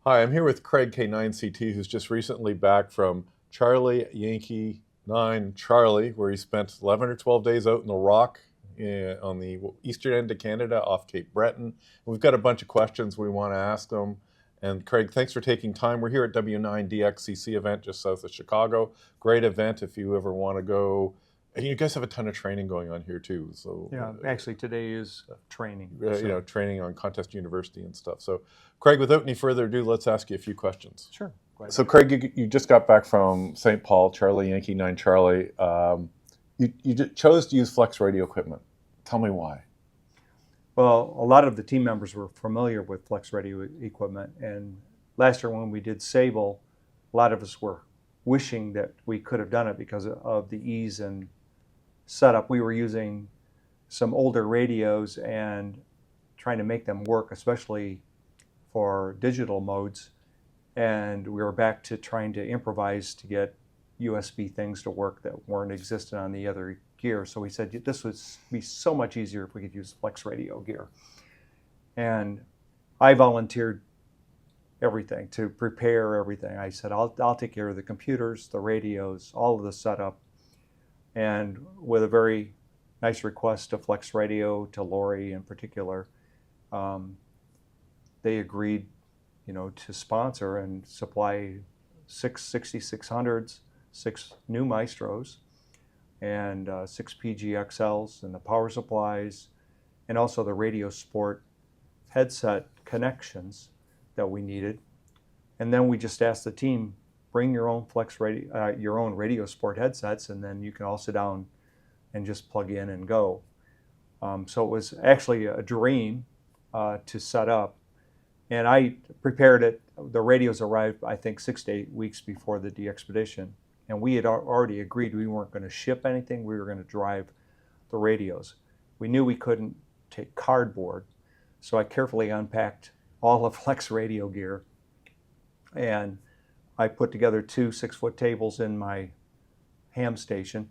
Hi, I'm here with Craig K9CT, who's just recently back from Charlie Yankee 9 Charlie, where he spent 11 or 12 days out in the rock on the eastern end of Canada off Cape Breton. We've got a bunch of questions we want to ask him. And Craig, thanks for taking time. We're here at W9DXCC event just south of Chicago. Great event if you ever want to go. And you guys have a ton of training going on here too. So yeah, actually today is training. Training on Contest University and stuff. So Craig, without any further ado, let's ask you a few questions. Sure. So Craig, you just got back from St. Paul, Charlie Yankee 9 Charlie. You chose to use FlexRadio equipment. Tell me why. Well, a lot of the team members were familiar with FlexRadio equipment, and last year when we did Sable, a lot of us were wishing that we could have done it because of the ease and setup. We were using some older radios and trying to make them work, especially for digital modes. And we were back to trying to improvise to get USB things to work that weren't existent on the other gear. So we said this would be so much easier if we could use FlexRadio gear. And I volunteered everything to prepare everything. I said, I'll take care of the computers, the radios, all of the setup. And with a very nice request to FlexRadio, to Lori in particular, they agreed, to sponsor and supply 6 6600s, 6 new Maestros, and 6 PGXLs, and the power supplies, and also the Radio Sport headset connections that we needed. And then we just asked the team, bring your own your own Radio Sport headsets, and then you can all sit down and just plug in and go. So it was actually a dream to set up. And I prepared it. The radios arrived, I think, 6 to 8 weeks before the DXPedition. And we had already agreed we weren't going to ship anything. We were going to drive the radios. We knew we couldn't take cardboard. So I carefully unpacked all of FlexRadio gear. And I put together 2 6-foot tables in my ham station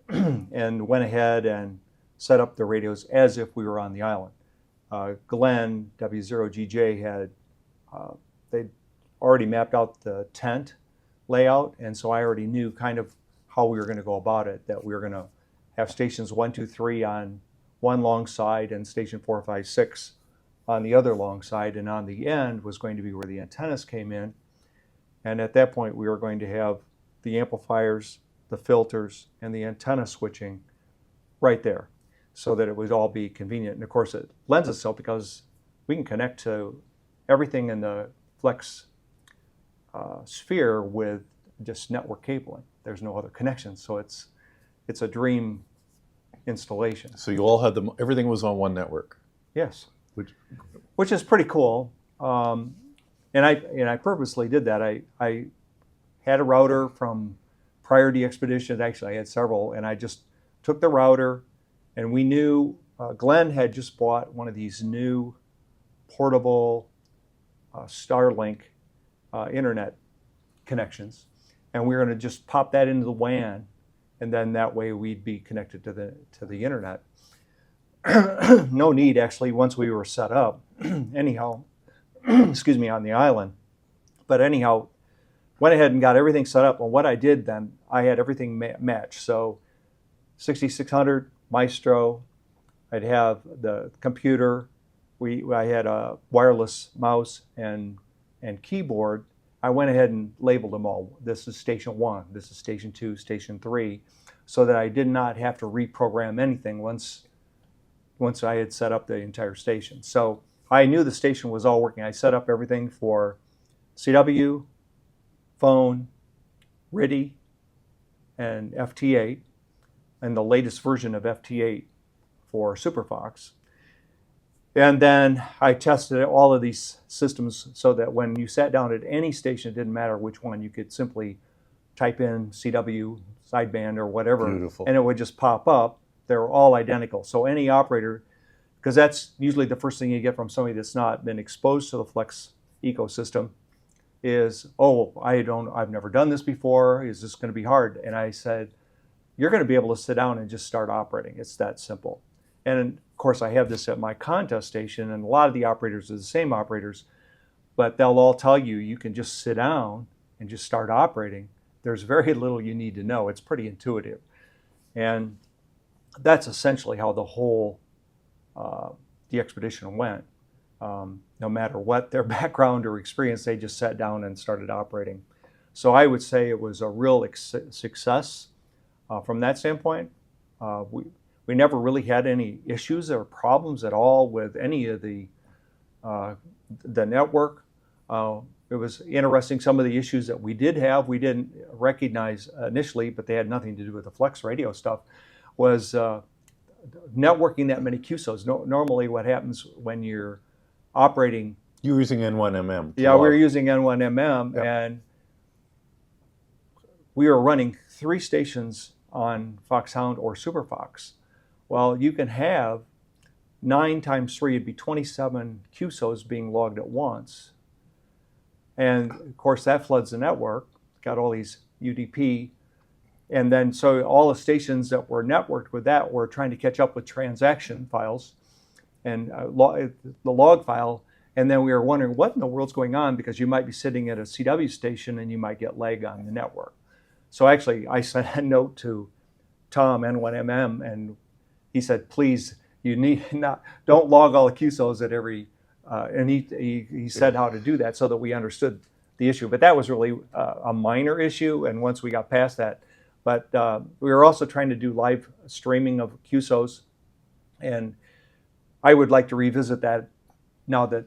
and went ahead and set up the radios as if we were on the island. Glenn, W0GJ, had they'd already mapped out the tent layout, and so I already knew kind of how we were going to go about it, that we were going to have stations 1, 2, 3 on one long side and station 4, 5, 6 on the other long side, and on the end was going to be where the antennas came in. And at that point, we were going to have the amplifiers, the filters, and the antenna switching right there so that it would all be convenient. And of course, it lends itself because we can connect to everything in the Flex sphere with just network cabling. There's no other connection, so it's a dream installation. So you all had everything was on one network. Yes, which is pretty cool. And I purposely did that. I had a router from prior DXPeditions. Actually, I had several, and I just took the router, and we knew Glenn had just bought one of these new portable Starlink internet connections, and we were going to just pop that into the WAN, and then that way we'd be connected to the internet. No need, actually, once we were set up. Anyhow, excuse me, on the island. But anyhow, went ahead and got everything set up. And what I did then, I had everything matched. So 6600 Maestro, I'd have the computer. I had a wireless mouse and keyboard. I went ahead and labeled them all. This is station 1, this is station 2, station 3, so that I did not have to reprogram anything once I had set up the entire station. So I knew the station was all working. I set up everything for CW, phone, RIDI, and FT8, and the latest version of FT8 for SuperFox. And then I tested all of these systems so that when you sat down at any station, it didn't matter which one, you could simply type in CW, sideband, or whatever, Beautiful. And it would just pop up. They're all identical. So any operator, because that's usually the first thing you get from somebody that's not been exposed to the Flex ecosystem, is, oh, I've never done this before. Is this going to be hard? And I said, you're going to be able to sit down and just start operating. It's that simple. And of course, I have this at my contest station, and a lot of the operators are the same operators. but they'll all tell you you can just sit down and just start operating. There's very little you need to know. It's pretty intuitive. And that's essentially how the whole DXPedition went. No matter what their background or experience, they just sat down and started operating. So I would say it was a real success from that standpoint. We never really had any issues or problems at all with any of the network. It was interesting, some of the issues that we did have, we didn't recognize initially, but they had nothing to do with the FlexRadio stuff, was networking that many QSOs. Normally what happens when you're operating... You were using N1MM. Yeah, we were using N1MM, yep. And we were running 3 stations on Fox Hound or Super Fox. Well, you can have 9 times 3, it'd be 27 QSOs being logged at once. And of course that floods the network, got all these UDP. And then so all the stations that were networked with that were trying to catch up with transaction files and the log file. And then we were wondering what in the world's going on, because you might be sitting at a CW station and you might get lag on the network. So actually I sent a note to Tom, N1MM, and he said, please, you need don't log all the QSOs at every, and he said how to do that so that we understood the issue. But that was really a minor issue, and once we got past that. But we were also trying to do live streaming of QSOs, and I would like to revisit that now that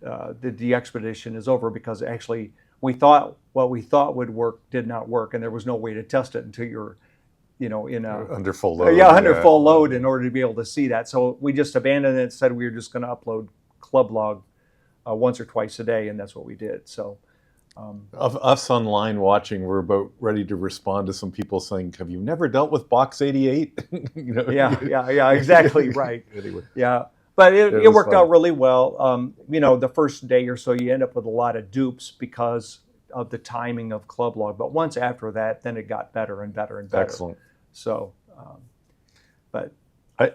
the DXPedition is over, because actually we thought what we thought would work did not work, and there was no way to test it until you're in a... Under full load. Yeah, under full load in order to be able to see that. So we just abandoned it, said we were just going to upload club log once or twice a day, and that's what we did. So... Of us online watching, we're about ready to respond to some people saying, have you never dealt with Box 88? Yeah, exactly, right. Anyway. Yeah, but it worked fun. out really well. The first day or so, you end up with a lot of dupes because of the timing of club log. But once after that, then it got better and better and better. Excellent. So, but...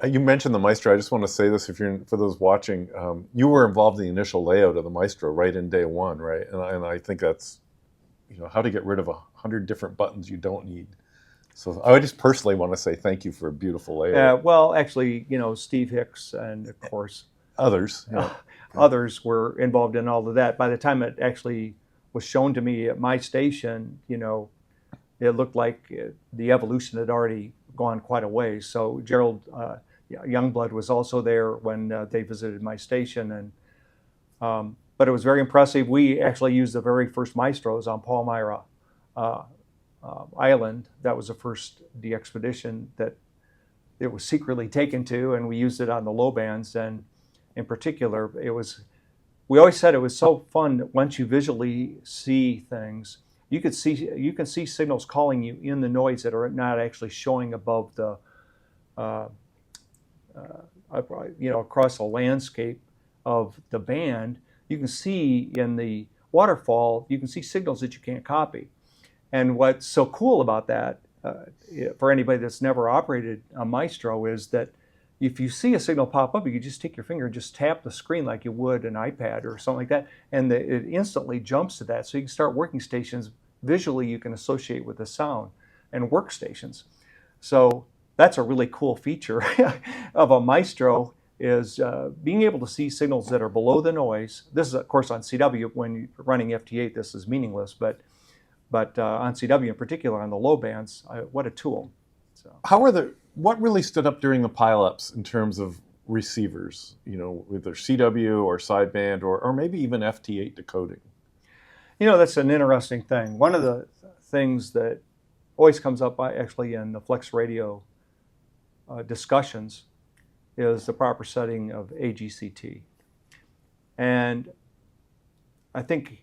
You mentioned the Maestro. I just want to say this for those watching. You were involved in the initial layout of the Maestro right in day one, right? And I think that's, how to get rid of 100 different buttons you don't need. So I just personally want to say thank you for a beautiful layout. Well, actually, Steve Hicks and of course others, others were involved in all of that. By the time it actually was shown to me at my station, it looked like the evolution had already gone quite a ways. So Gerald Youngblood was also there when they visited my station, and but it was very impressive. We actually used the very first Maestros on Palmyra Island. That was the first DXPedition that it was secretly taken to, and we used it on the low bands. And in particular, we always said it was so fun that once you visually see things, you can see signals calling you in the noise that are not actually showing above the, across the landscape of the band. You can see in the waterfall, you can see signals that you can't copy. And what's so cool about that, for anybody that's never operated a Maestro, is that if you see a signal pop up, you can just take your finger and just tap the screen like you would an iPad or something like that, and it instantly jumps to that. So you can start working stations visually you can associate with the sound, and workstations. So that's a really cool feature of a Maestro, is being able to see signals that are below the noise. This is, of course, on CW. When you're running FT8, this is meaningless, but on CW in particular, on the low bands, what a tool. So. What really stood up during the pileups in terms of receivers, either CW or sideband or maybe even FT8 decoding? That's an interesting thing. One of the things that always comes up actually in the FlexRadio discussions is the proper setting of AGCT. And I think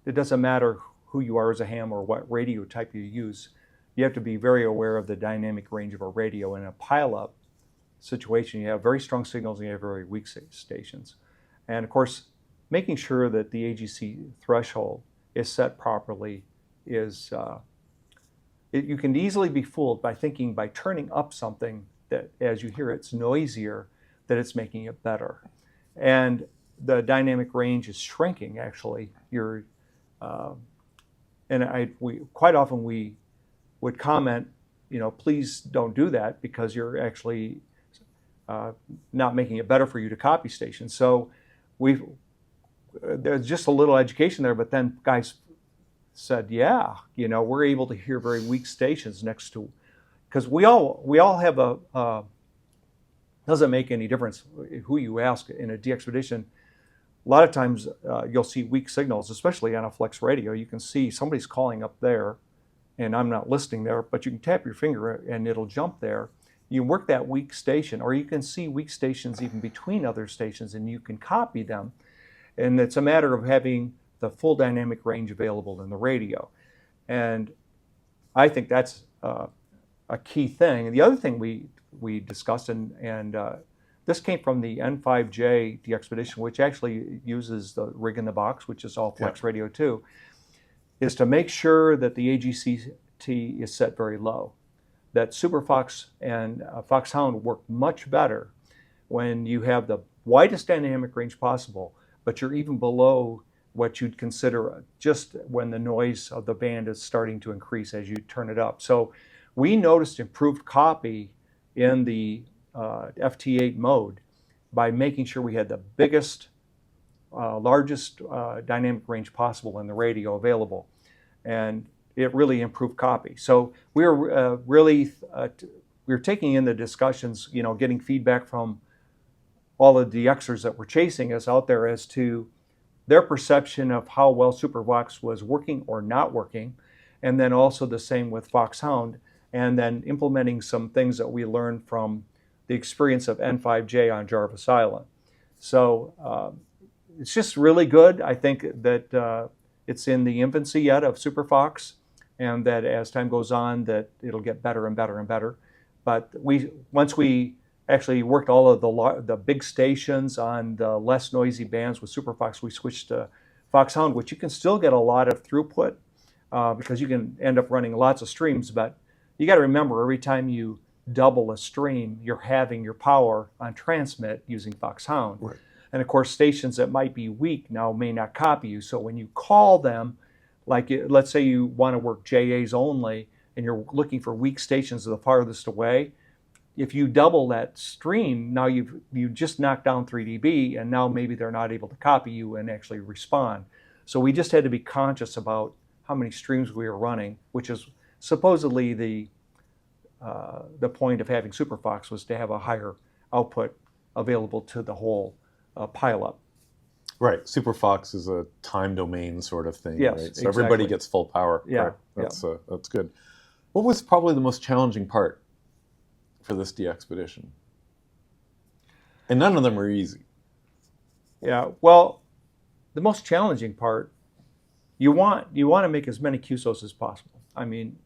it doesn't matter who you are as a ham or what radio type you use. You have to be very aware of the dynamic range of a radio. In a pileup situation, you have very strong signals and you have very weak stations. And of course, making sure that the AGC threshold is set properly is, you can easily be fooled by thinking by turning up something that as you hear it's noisier, that it's making it better. And the dynamic range is shrinking. Actually, you're, we quite often we would comment, please don't do that because you're actually not making it better for you to copy stations. So there's just a little education there, but then guys said, yeah, we're able to hear very weak stations next to, because we all have doesn't make any difference who you ask in a DXPedition. A lot of times you'll see weak signals, especially on a FlexRadio. You can see somebody's calling up there, and I'm not listening there, but you can tap your finger and it'll jump there. You work that weak station, or you can see weak stations even between other stations, and you can copy them. And it's a matter of having the full dynamic range available in the radio. And I think that's a key thing. And the other thing we discussed, and this came from the N5J DXPedition, which actually uses the rig in the box, which is all FlexRadio too, is to make sure that the AGCT is set very low. That Super Fox and Fox Hound work much better when you have the widest dynamic range possible, but you're even below what you'd consider just when the noise of the band is starting to increase as you turn it up. So we noticed improved copy in the FT8 mode by making sure we had the biggest, largest dynamic range possible in the radio available. And it really improved copy. So we were we were taking in the discussions, getting feedback from all the DXers that were chasing us out there as to their perception of how well SuperVox was working or not working, and then also the same with Fox Hound, and then implementing some things that we learned from the experience of N5J on Jarvis Island. So it's just really good. I think that it's in the infancy yet of SuperVox, and that as time goes on, that it'll get better and better and better. But once we actually worked all of the big stations on the less noisy bands with SuperVox, we switched to Fox Hound, which you can still get a lot of throughput because you can end up running lots of streams. But you got to remember, every time you double a stream, you're having your power on transmit using Fox Hound. Right. And of course, stations that might be weak now may not copy you. So when you call them, like let's say you want to work JAs only, and you're looking for weak stations the farthest away, if you double that stream, now you just knocked down 3 dB, and now maybe they're not able to copy you and actually respond. So we just had to be conscious about how many streams we were running, which is supposedly the point of having SuperVox, was to have a higher output available to the whole pileup. Right. SuperVox is a time domain sort of thing, yes, right? So exactly. everybody gets full power. Yeah. Right? That's good. What was probably the most challenging part for this DXPedition? And none of them are easy. Yeah. Well, the most challenging part, you want to make as many QSOs as possible. I mean,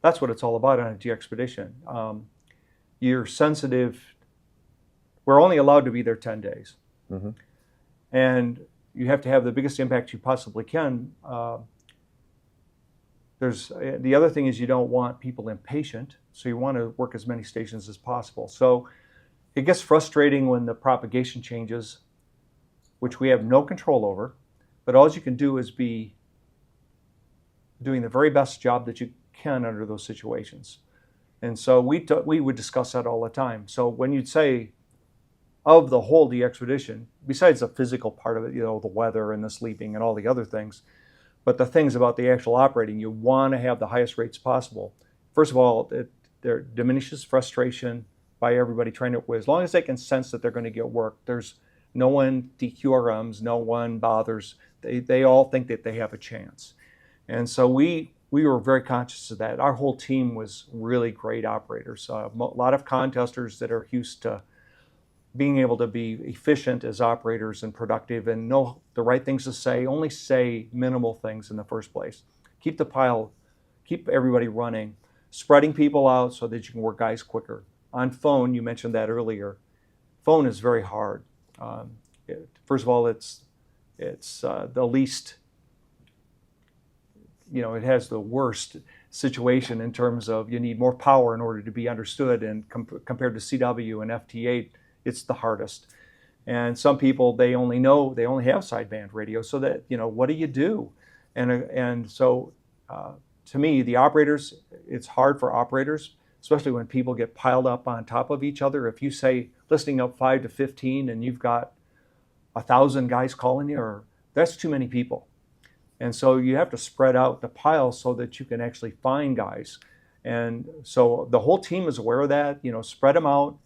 that's what it's all about on a DXPedition. You're sensitive. We're only allowed to be there 10 days. Mm-hmm. And you have to have the biggest impact you possibly can. The other thing is you don't want people impatient, so you want to work as many stations as possible. So it gets frustrating when the propagation changes, which we have no control over, but all you can do is be doing the very best job that you can under those situations. And so we would discuss that all the time. So when you'd say, of the whole DXPedition, besides the physical part of it, the weather and the sleeping and all the other things, but the things about the actual operating, you want to have the highest rates possible. First of all, there diminishes frustration by everybody trying to, as long as they can sense that they're going to get work. There's no one DQRMs, no one bothers. They all think that they have a chance. And so we were very conscious of that. Our whole team was really great operators. A lot of contesters that are used to being able to be efficient as operators and productive and know the right things to say, only say minimal things in the first place. Keep everybody running, spreading people out so that you can work guys quicker. On phone, you mentioned that earlier. Phone is very hard. First of all, it's the least, it has the worst situation in terms of you need more power in order to be understood, and compared to CW and FT8, it's the hardest. And some people, they only have sideband radio, so that, what do you do? And so to me, the operators, it's hard for operators, especially when people get piled up on top of each other. If you say listening up 5 to 15 and you've got 1,000 guys calling you, that's too many people. And so you have to spread out the pile so that you can actually find guys. And so the whole team is aware of that. Spread them out,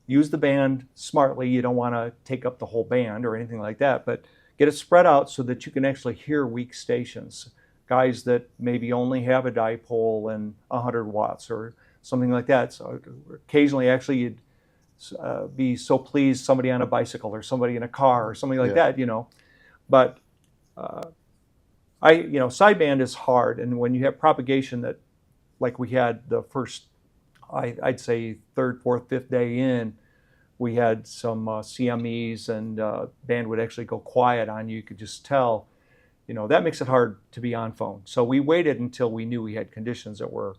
use the band smartly. You don't want to take up the whole band or anything like that, but get it spread out so that you can actually hear weak stations, guys that maybe only have a dipole and 100 watts or something like that. So occasionally, actually, you'd be so pleased somebody on a bicycle or somebody in a car or something like that, But sideband is hard, and when you have propagation that, like we had the first, I'd say 3rd, 4th, 5th day in, we had some CMEs, and band would actually go quiet on you. You could just tell. That makes it hard to be on phone. So we waited until we knew we had conditions that were,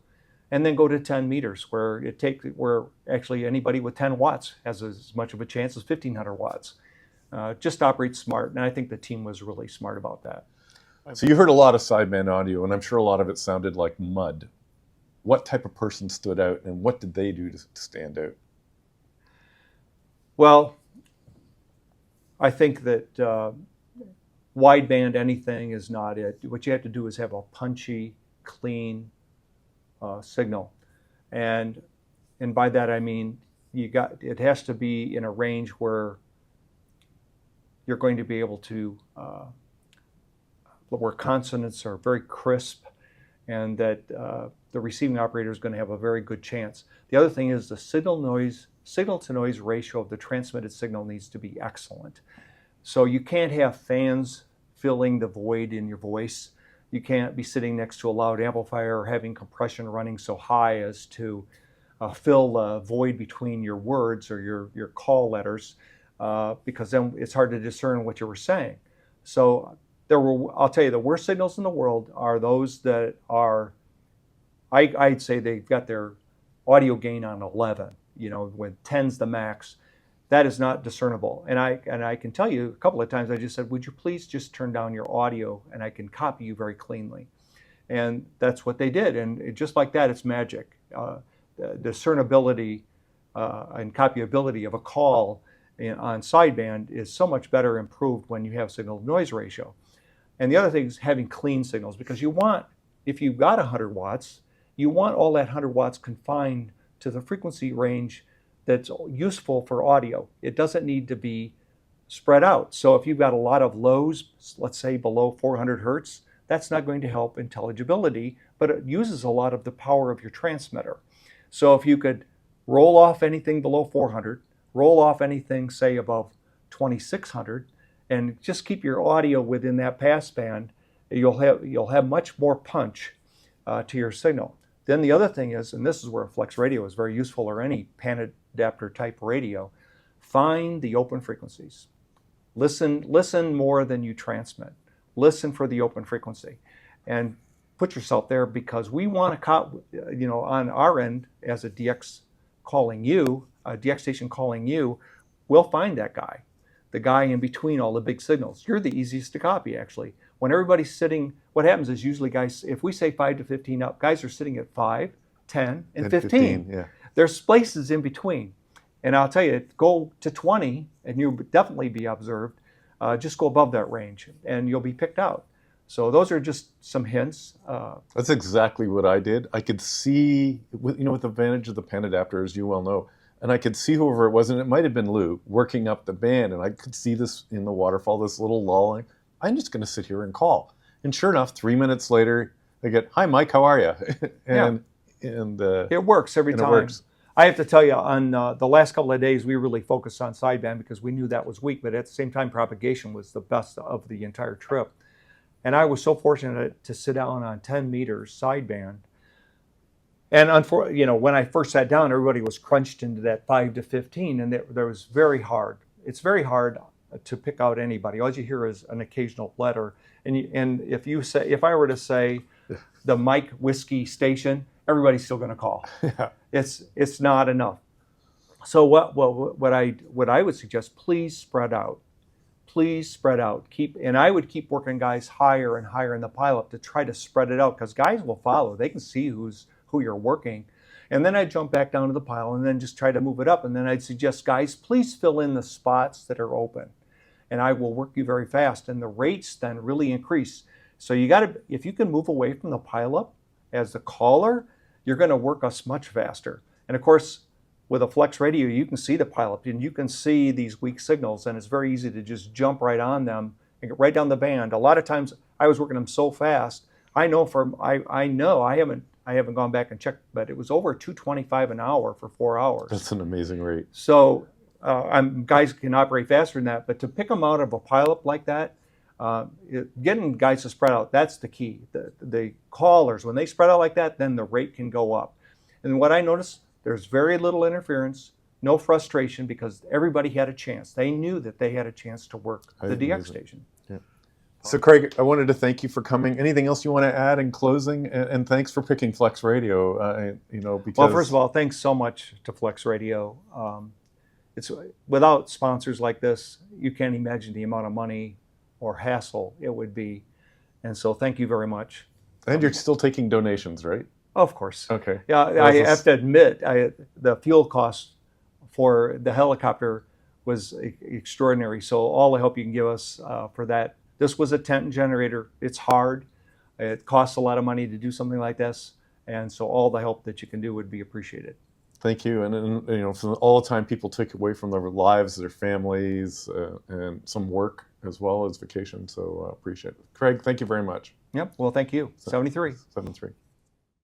and then go to 10 meters where actually anybody with 10 watts has as much of a chance as 1,500 watts. Just operate smart, and I think the team was really smart about that. So you heard a lot of sideband audio, and I'm sure a lot of it sounded like mud. What type of person stood out, and what did they do to stand out? Well, I think that wideband anything is not it. What you have to do is have a punchy, clean signal, and by that I mean it has to be in a range where you're going to be able to where consonants are very crisp, and that the receiving operator is going to have a very good chance. The other thing is the signal to noise ratio of the transmitted signal needs to be excellent. So you can't have fans filling the void in your voice. You can't be sitting next to a loud amplifier or having compression running so high as to fill the void between your words or your call letters, because then it's hard to discern what you were saying. So I'll tell you, the worst signals in the world are those that are, I'd say they've got their audio gain on 11, when 10's the max. That is not discernible. And I can tell you a couple of times I just said, would you please just turn down your audio and I can copy you very cleanly. And that's what they did. And just like that, it's magic. The discernibility and copyability of a call on sideband is so much better improved when you have signal to noise ratio. And the other thing is having clean signals, because if you've got 100 watts, you want all that 100 watts confined to the frequency range that's useful for audio. It doesn't need to be spread out. So if you've got a lot of lows, let's say below 400 hertz, that's not going to help intelligibility, but it uses a lot of the power of your transmitter. So if you could roll off anything below 400, roll off anything, say, above 2600, and just keep your audio within that passband, you'll have much more punch to your signal. Then the other thing is, and this is where FlexRadio is very useful, or any pan adapter type radio, find the open frequencies. Listen more than you transmit. Listen for the open frequency, and put yourself there, because we want to, on our end, as a DX station calling you, we'll find that guy. The guy in between all the big signals. You're the easiest to copy, actually. When everybody's sitting, what happens is usually guys, if we say 5 to 15 up, guys are sitting at 5, 10, and 15. Yeah. There's places in between. And I'll tell you, go to 20, and you'll definitely be observed. Just go above that range, and you'll be picked out. So those are just some hints. That's exactly what I did. I could see, with the advantage of the pen adapter, as you well know, and I could see whoever it was, and it might have been Lou, working up the band, and I could see this in the waterfall, this little lulling. I'm just going to sit here and call. And sure enough, 3 minutes later, I get, "Hi, Mike, how are you?" and it works every time. It works. I have to tell you, on the last couple of days, we really focused on sideband because we knew that was weak, but at the same time, propagation was the best of the entire trip. And I was so fortunate to sit down on 10 meters sideband. And when I first sat down, everybody was crunched into that 5 to 15, and there was very hard. It's very hard to pick out anybody. All you hear is an occasional letter. And if I were to say the Mike Whiskey station, everybody's still going to call. Yeah. It's not enough. So what I would suggest, please spread out. Please spread out. And I would keep working guys higher and higher in the pileup to try to spread it out, because guys will follow. They can see who you're working. And then I'd jump back down to the pile and then just try to move it up. And then I'd suggest, guys, please fill in the spots that are open, and I will work you very fast. And the rates then really increase. So if you can move away from the pileup as the caller, you're going to work us much faster. And of course, with a FlexRadio, you can see the pileup and you can see these weak signals, and it's very easy to just jump right on them and get right down the band. A lot of times I was working them so fast. I know I haven't gone back and checked, but it was over 225 an hour for 4 hours. That's an amazing rate. So guys can operate faster than that, but to pick them out of a pileup like that, getting guys to spread out, that's the key. The callers, when they spread out like that, then the rate can go up. And what I noticed, there's very little interference, no frustration, because everybody had a chance. They knew that they had a chance to work the DX station. Yeah. So Craig, I wanted to thank you for coming. Anything else you want to add in closing? And thanks for picking FlexRadio. Because well, first of all, thanks so much to FlexRadio. It's without sponsors like this, you can't imagine the amount of money or hassle it would be. And so thank you very much. And you're still taking donations, right? Of course. Okay. Yeah, I have to admit, the fuel cost for the helicopter was extraordinary. So all the help you can give us for that. This was a tent generator. It's hard. It costs a lot of money to do something like this. And so all the help that you can do would be appreciated. Thank you. And from all the time people took away from their lives, their families, and some work as well as vacation. So appreciate it. Craig, thank you very much. Yep. Well, thank you. 73. 73.